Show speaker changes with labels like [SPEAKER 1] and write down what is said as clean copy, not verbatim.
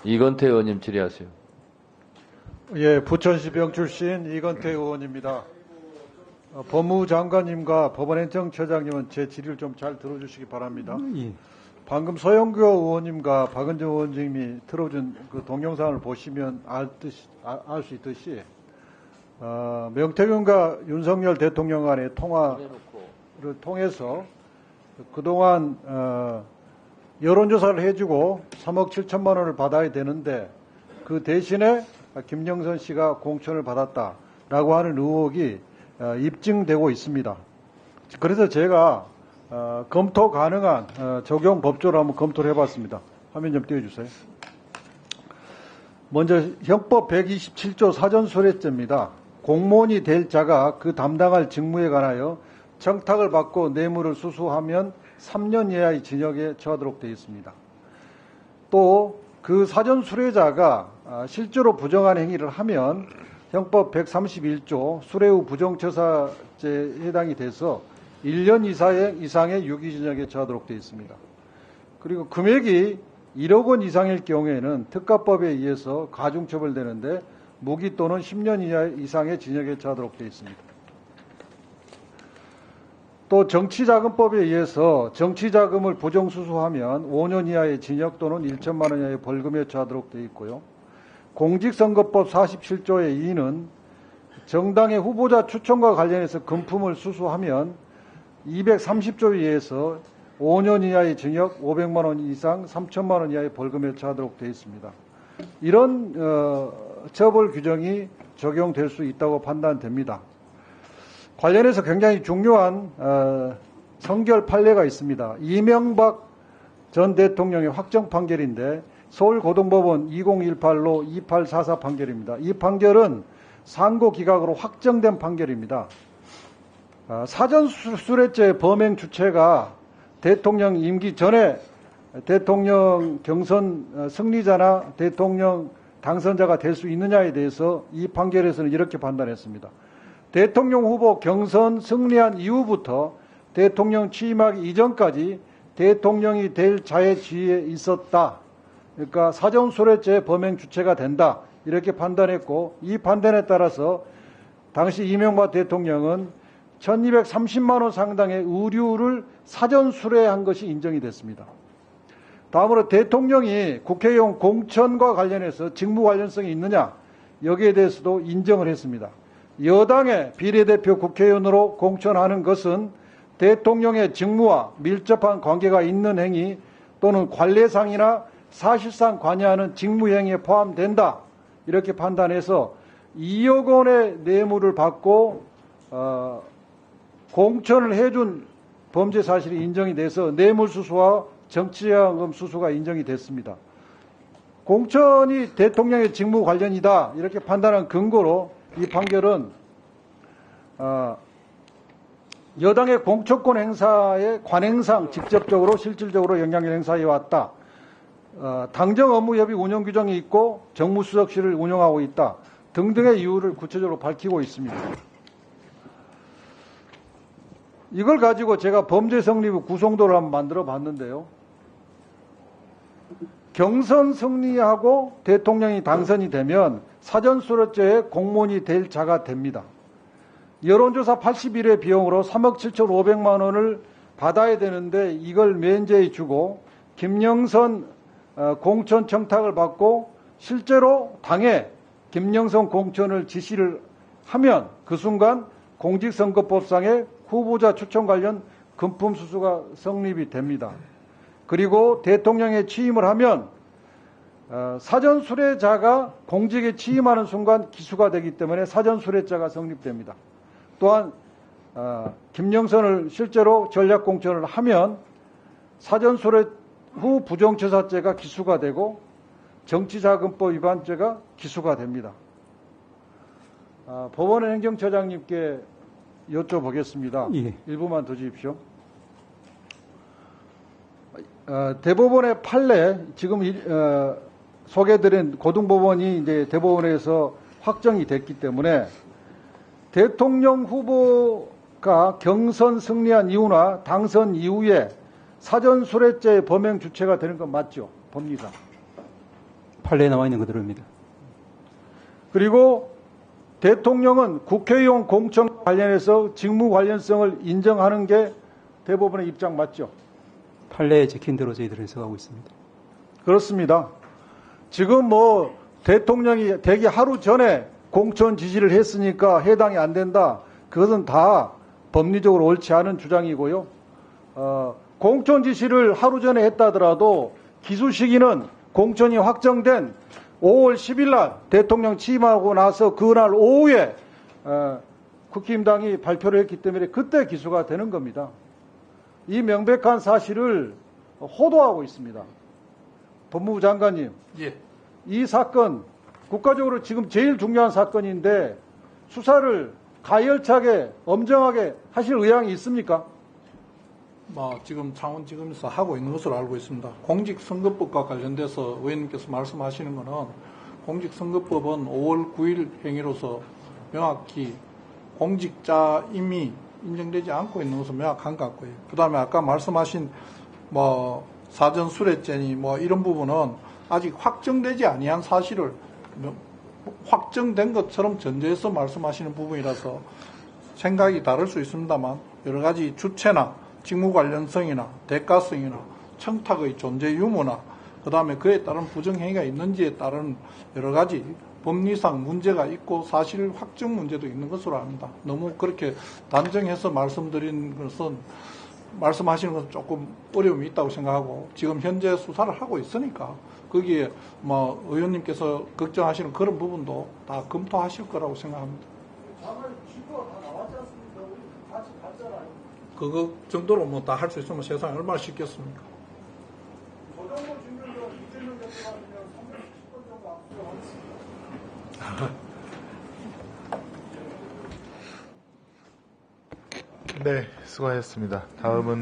[SPEAKER 1] 이건태 의원님 질의하세요.
[SPEAKER 2] 예, 부천시 병 출신 이건태 의원입니다. 법무부 장관님과 법원행정처장님은 제 질의를 좀 잘 들어주시기 바랍니다.
[SPEAKER 3] 예.
[SPEAKER 2] 방금 서영교 의원님과 박은정 의원님이 틀어준 그 동영상을 보시면 알 수 있듯이 명태균과 윤석열 대통령 간의 통화를 통해서 그동안 여론조사를 해주고 3억 7천만 원을 받아야 되는데 그 대신에 김영선 씨가 공천을 받았다라고 하는 의혹이 입증되고 있습니다. 그래서 제가 검토 가능한 적용 법조를 한번 검토를 해봤습니다. 화면 좀 띄워주세요. 먼저 형법 127조 사전수뢰죄입니다. 공무원이 될 자가 그 담당할 직무에 관하여 청탁을 받고 뇌물을 수수하면 3년 이하의 징역에 처하도록 되어 있습니다. 또 그 사전수뢰자가 실제로 부정한 행위를 하면 형법 131조 수뢰 후 부정처사죄에 해당이 돼서 1년 이상의 유기징역에 처하도록 되어 있습니다. 그리고 금액이 1억 원 이상일 경우에는 특가법에 의해서 가중처벌되는데 무기 또는 10년 이상의 징역에 처하도록 되어 있습니다. 또 정치자금법에 의해서 정치자금을 부정수수하면 5년 이하의 징역 또는 1천만 원 이하의 벌금에 처하도록 되어 있고요. 공직선거법 47조의 2는 정당의 후보자 추천과 관련해서 금품을 수수하면 230조에 의해서 5년 이하의 징역, 500만 원 이상, 3천만 원 이하의 벌금에 처하도록 되어 있습니다. 이런 처벌 규정이 적용될 수 있다고 판단됩니다. 관련해서 굉장히 중요한 선결 판례가 있습니다. 이명박 전 대통령의 확정 판결인데 서울고등법원 2018로 2844 판결입니다. 이 판결은 상고기각으로 확정된 판결입니다. 사전수뢰죄 범행 주체가 대통령 임기 전에 대통령 경선 승리자나 대통령 당선자가 될 수 있느냐에 대해서 이 판결에서는 이렇게 판단했습니다. 대통령 후보 경선 승리한 이후부터 대통령 취임하기 이전까지 대통령이 될 자의 지위에 있었다. 그러니까 사전수뢰죄 범행 주체가 된다. 이렇게 판단했고 이 판단에 따라서 당시 이명박 대통령은 1230만 원 상당의 의류를 사전수뢰한 것이 인정이 됐습니다. 다음으로 대통령이 국회의원 공천과 관련해서 직무 관련성이 있느냐 여기에 대해서도 인정을 했습니다. 여당의 비례대표 국회의원으로 공천하는 것은 대통령의 직무와 밀접한 관계가 있는 행위 또는 관례상이나 사실상 관여하는 직무행위에 포함된다. 이렇게 판단해서 2억 원의 뇌물을 받고 공천을 해준 범죄 사실이 인정이 돼서 뇌물수수와 정치자금 수수가 인정이 됐습니다. 공천이 대통령의 직무 관련이다. 이렇게 판단한 근거로 이 판결은 여당의 공천권 행사의 관행상 직접적으로 실질적으로 영향을 행사해 왔다. 당정 업무 협의 운영 규정이 있고 정무수석실을 운영하고 있다. 등등의 이유를 구체적으로 밝히고 있습니다. 이걸 가지고 제가 범죄 성립 구성도를 한번 만들어 봤는데요. 경선 승리하고 대통령이 당선이 되면 사전수뢰죄의 공무원이 될 자가 됩니다. 여론조사 81회 비용으로 3억 7,500만 원을 받아야 되는데 이걸 면제해 주고 김영선 공천 청탁을 받고 실제로 당에 김영선 공천을 지시를 하면 그 순간 공직선거법상의 후보자 추천 관련 금품 수수가 성립이 됩니다. 그리고 대통령에 취임을 하면 사전수뢰자가 공직에 취임하는 순간 기수가 되기 때문에 사전수뢰자가 성립됩니다. 또한 김영선을 실제로 전략공천을 하면 사전수뢰 후 부정처사죄가 기수가 되고 정치자금법 위반죄가 기수가 됩니다. 법원의 행정처장님께 여쭤보겠습니다.
[SPEAKER 3] 예.
[SPEAKER 2] 1분만 더 주십시오. 대법원의 판례 지금 소개드린 고등법원이 이제 대법원에서 확정이 됐기 때문에 대통령 후보가 경선 승리한 이후나 당선 이후에 사전수뢰죄 범행 주체가 되는 건 맞죠? 법리상.
[SPEAKER 1] 판례에 나와 있는 그대로입니다.
[SPEAKER 2] 그리고 대통령은 국회의원 공천 관련해서 직무 관련성을 인정하는 게 대법원의 입장 맞죠?
[SPEAKER 1] 판례에 적힌 대로 저희들은 해석하고 있습니다.
[SPEAKER 2] 그렇습니다. 지금 뭐 대통령이 되기 하루 전에 공천 지시를 했으니까 해당이 안 된다. 그것은 다 법리적으로 옳지 않은 주장이고요. 공천 지시를 하루 전에 했다더라도 기수 시기는 공천이 확정된 5월 10일 날 대통령 취임하고 나서 그날 오후에 국힘당이 발표를 했기 때문에 그때 기수가 되는 겁니다. 이 명백한 사실을 호도하고 있습니다. 법무부 장관님,
[SPEAKER 3] 예.
[SPEAKER 2] 이 사건 국가적으로 지금 제일 중요한 사건인데 수사를 가열차게 엄정하게 하실 의향이 있습니까?
[SPEAKER 3] 지금 창원지검에서 하고 있는 것으로 알고 있습니다. 공직선거법과 관련돼서 의원님께서 말씀하시는 것은 공직선거법은 5월 9일 행위로서 명확히 공직자임이 인정되지 않고 있는 것은 명확한 것 같고요. 그 다음에 아까 말씀하신 사전 수뢰죄니 이런 부분은 아직 확정되지 아니한 사실을 확정된 것처럼 전제해서 말씀하시는 부분이라서 생각이 다를 수 있습니다만 여러 가지 주체나 직무 관련성이나 대가성이나 청탁의 존재 유무나 그 다음에 그에 따른 부정행위가 있는지에 따른 여러 가지 법리상 문제가 있고 사실 확정 문제도 있는 것으로 압니다. 너무 그렇게 단정해서 말씀드린 것은 말씀하시는 것은 조금 어려움이 있다고 생각하고 지금 현재 수사를 하고 있으니까 거기에 의원님께서 걱정하시는 그런 부분도 다 검토하실 거라고 생각합니다. 그거 정도로 다 할 수 있으면 세상에 얼마나 쉽겠습니까?
[SPEAKER 4] 네, 수고하셨습니다. 다음은